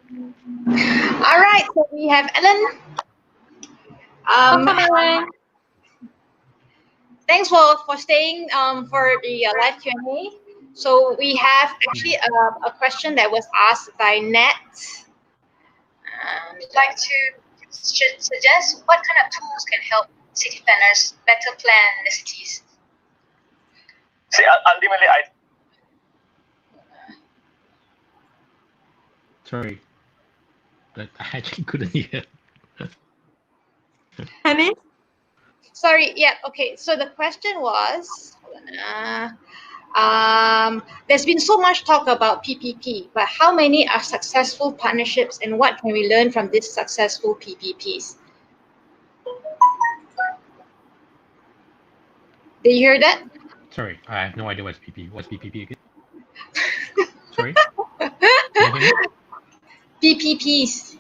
All right, so we have Ellen. Welcome, Ellen. Thanks for staying for the live Q&A. So we have actually a question that was asked by Nat. We'd like to suggest what kind of tools can help city planners better plan the cities. See, ultimately, Sorry, but I actually couldn't hear. Honey? Sorry, yeah, okay. So the question was, there's been so much talk about PPP, but how many are successful partnerships and what can we learn from these successful PPPs? Did you hear that? Sorry, I have no idea what's PP. What's PPP again? Sorry? Can you hear me? PPPs.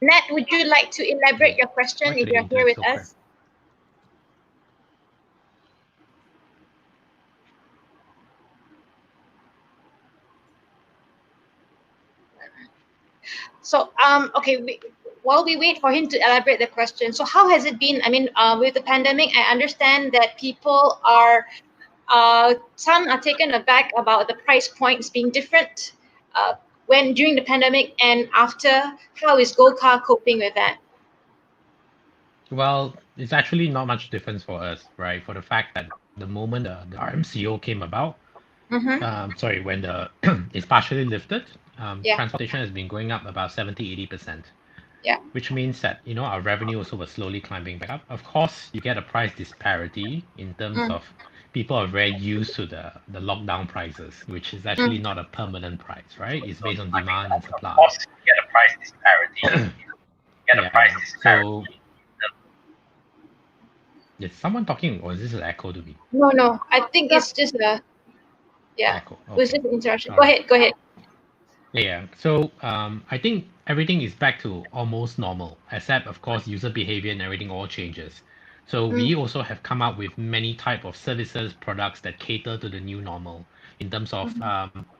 Nat, would you like to elaborate your question Why if could you're the here internet with still us? So, okay, while we wait for him to elaborate the question, so how has it been? I mean, with the pandemic, I understand that people are, some are taken aback about the price points being different when during the pandemic and after. How is Golkar coping with that? Well, it's actually not much difference for us, right? For the fact that the moment the RMCO came about, sorry, when the it's partially lifted, Yeah. transportation has been going up about 70-80%. Yeah. Which means that our revenue also was slowly climbing back up. Of course, you get a price disparity in terms of people are very used to the lockdown prices, which is actually not a permanent price, right? It's based on demand and supply. of course, you get a price disparity. So is someone talking or is this an echo to me? No, I think it's just a Echo. it was Okay. just an interruption. All Go right. ahead. Yeah. So I think everything is back to almost normal, except of course user behavior and everything all changes. So we also have come up with many type of services, products that cater to the new normal in terms of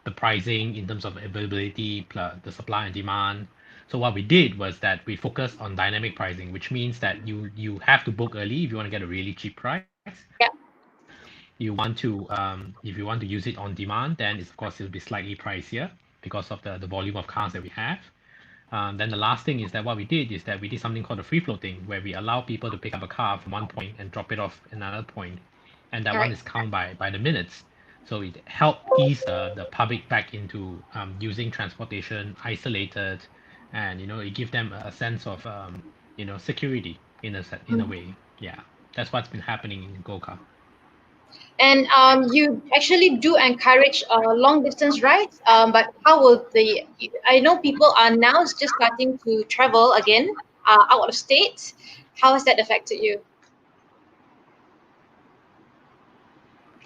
the pricing, in terms of availability, plus the supply and demand. So what we did was that we focused on dynamic pricing, which means that you have to book early if you want to get a really cheap price. Yeah. You want to if you want to use it on demand, then of course it'll be slightly pricier because of the volume of cars that we have. Then the last thing is that what we did is that we did something called a free floating, where we allow people to pick up a car from one point and drop it off another point, and that one is counted by the minutes. So it helped ease the public back into using transportation isolated, and it give them a sense of security in a way. Yeah, that's what's been happening in Golkar. And you actually do encourage long distance rides, but how will I know people are now just starting to travel again out of state. How has that affected you?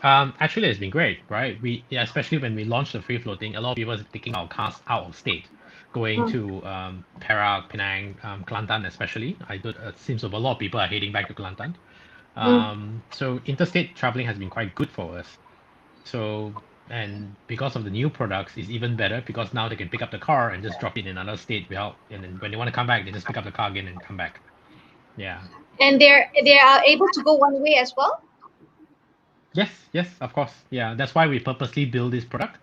Actually, it's been great, right? Especially when we launched the free floating, a lot of people are taking our cars out of state, going to Perak, Penang, Kelantan, especially. It seems that a lot of people are heading back to Kelantan. So interstate traveling has been quite good for us. So, and because of the new products, it's even better because now they can pick up the car and just drop it in another state and then when they want to come back, they just pick up the car again and come back. Yeah. And they are able to go one way as well. Yes, of course. Yeah, that's why we purposely build this product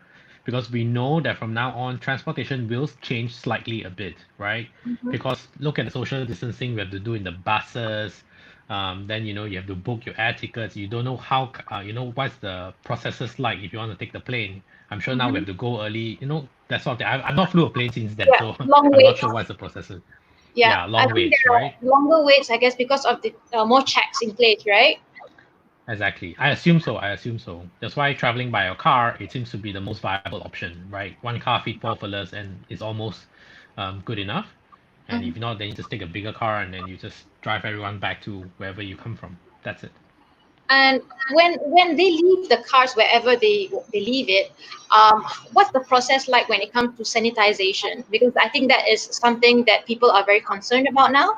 because we know that from now on, transportation will change slightly a bit, right? Because look at the social distancing we have to do in the buses. Then you have to book your air tickets. You don't know how, what's the processes like if you want to take the plane. I'm sure now we have to go early. That sort of thing. I've not flew a plane since then, so Long I'm not waits. sure what's the processes. Yeah, I long think waits, there are right? longer waits, I guess, because of the more checks in place, right? Exactly. I assume so. That's why traveling by a car, it seems to be the most viable option, right? One car fit four fellas and it's almost good enough. And if not, then you just take a bigger car and then you just drive everyone back to wherever you come from. That's it. And when they leave the cars wherever they leave it, what's the process like when it comes to sanitization? Because I think that is something that people are very concerned about now.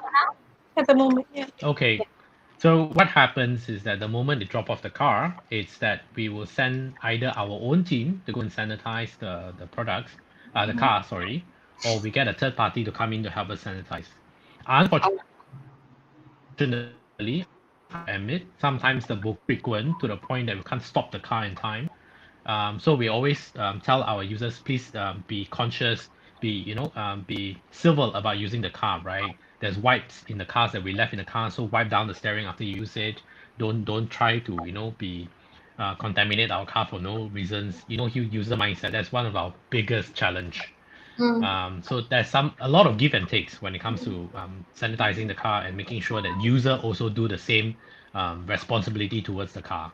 At the moment, yeah. Okay. So what happens is that the moment they drop off the car, it's that we will send either our own team to go and sanitize the products, the car, sorry, or we get a third party to come in to help us sanitize. Unfortunately, I admit, sometimes the book frequent to the point that we can't stop the car in time. So we always tell our users, please be conscious, be civil about using the car, right? There's wipes in the cars that we left in the car, so wipe down the steering after you use it. Don't try to be contaminate our car for no reasons. User mindset. That's one of our biggest challenge. So there's a lot of give and takes when it comes to sanitizing the car and making sure that user also do the same responsibility towards the car.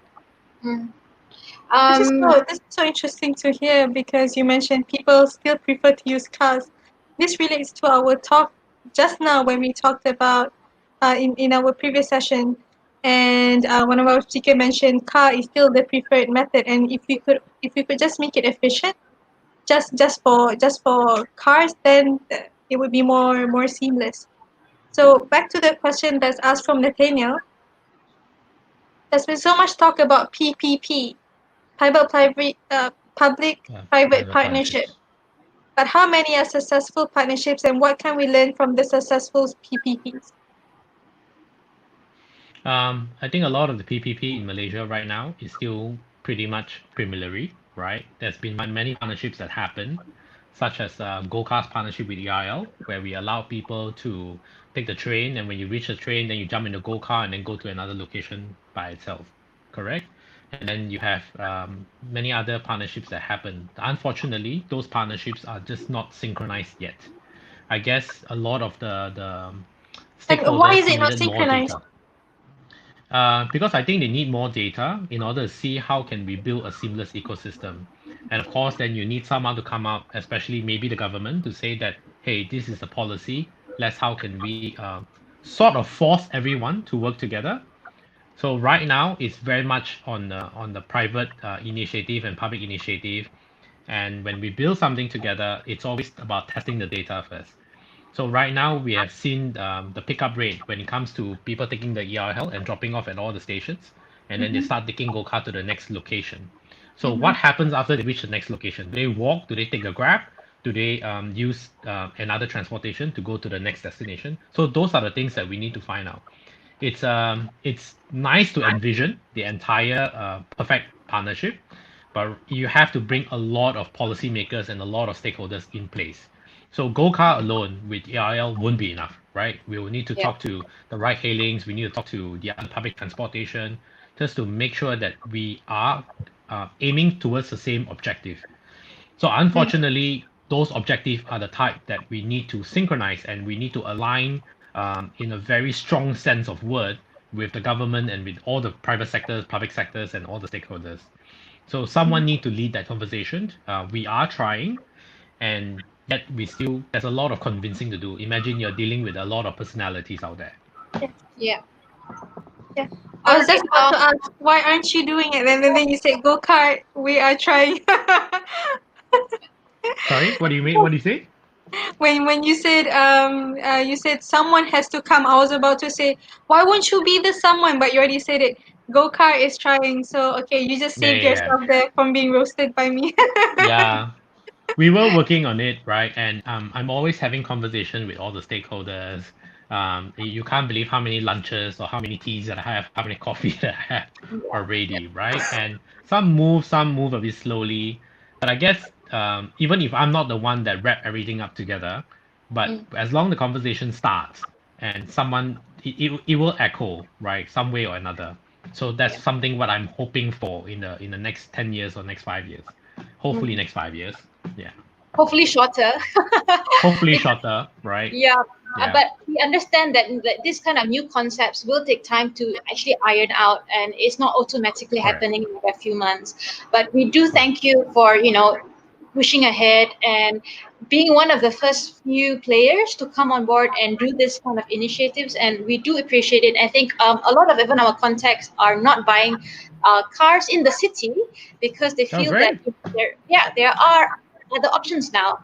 This is so interesting to hear because you mentioned people still prefer to use cars. This relates to our talk just now when we talked about in our previous session, and one of our speaker mentioned car is still the preferred method, and if we could just make it efficient, just for cars, then it would be more seamless. So back to the question that's asked from Nathaniel. There's been so much talk about PPP, public-private Private partnership. partnerships. But how many are successful partnerships, and what can we learn from the successful PPPs? I think a lot of the PPP in Malaysia right now is still pretty much preliminary, right? There's been many partnerships that happen, such as Gold Cars partnership with EIL, where we allow people to take the train, and when you reach the train, then you jump in the Gold Car and then go to another location by itself, correct? And then you have many other partnerships that happen. Unfortunately, those partnerships are just not synchronized yet. I guess a lot of the And why is stakeholders it not needed more synchronized? data. Because I think they need more data in order to see how can we build a seamless ecosystem. And of course, then you need someone to come up, especially maybe the government, to say that, hey, this is the policy. How can we sort of force everyone to work together? So right now, it's very much on the private initiative and public initiative. And when we build something together, it's always about testing the data first. So right now we have seen the pickup rate when it comes to people taking the ERL and dropping off at all the stations, and then they start taking go-kart to the next location. So what happens after they reach the next location? Do they walk? Do they take a Grab? Do they use another transportation to go to the next destination? So those are the things that we need to find out. It's nice to envision the entire perfect partnership, but you have to bring a lot of policymakers and a lot of stakeholders in place. So go-car alone with ARL won't be enough, right? We will need to talk to the ride hailings. We need to talk to the other public transportation just to make sure that we are aiming towards the same objective. So unfortunately, those objectives are the type that we need to synchronize and we need to align in a very strong sense of word with the government and with all the private sectors, public sectors, and all the stakeholders. So someone need to lead that conversation. We are trying, and yet there's a lot of convincing to do. Imagine you're dealing with a lot of personalities out there. Yeah. Yeah. I All was just right. about to ask, why aren't you doing it? And then you said, go kart, we are trying. Sorry, what do you mean? What do you say? When you said someone has to come, I was about to say, why won't you be the someone? But you already said it. Go kart is trying, so okay, you just Yeah, saved yeah, yeah. yourself there from being roasted by me. Yeah, we were working on it, right? And I'm always having conversation with all the stakeholders. You can't believe how many lunches or how many teas that I have, how many coffee that I have already, right? And some move a bit slowly. But I guess even if I'm not the one that wrap everything up together, but as long the conversation starts and it will echo, right, some way or another. So that's something what I'm hoping for in the next 10 years or next 5 years. Hopefully next 5 years. Yeah. Hopefully shorter. Hopefully Because, shorter, right? yeah, Yeah. but we understand that this kind of new concepts will take time to actually iron out, and it's not automatically Correct. happening in a few months. But we do Correct. thank you for pushing ahead and being one of the first few players to come on board and do this kind of initiatives, and we do appreciate it. I think a lot of even our contacts are not buying cars in the city because they Oh, feel that great. there are other options now.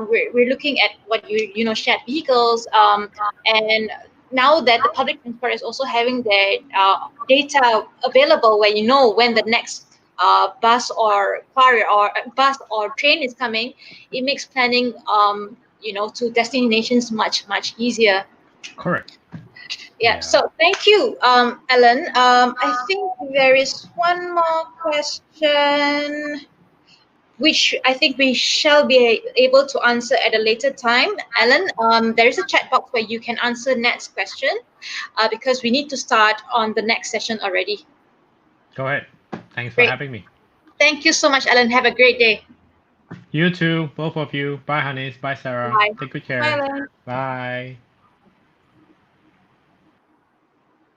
We're looking at what you know shared vehicles, and now that the public transport is also having their data available, where you know when the next bus or car or bus or train is coming, it makes planning to destinations much easier. Correct. Yeah. So thank you, Ellen. I think there is one more question, which I think we shall be able to answer at a later time. Ellen, there is a chat box where you can answer Nat's question, because we need to start on the next session already. Go ahead. Thanks for Great. having me. Thank you so much, Ellen. Have a great day. You too, both of you. Bye, Hannes. Bye, Sarah. Bye. Take good care. Bye, Ellen. Bye.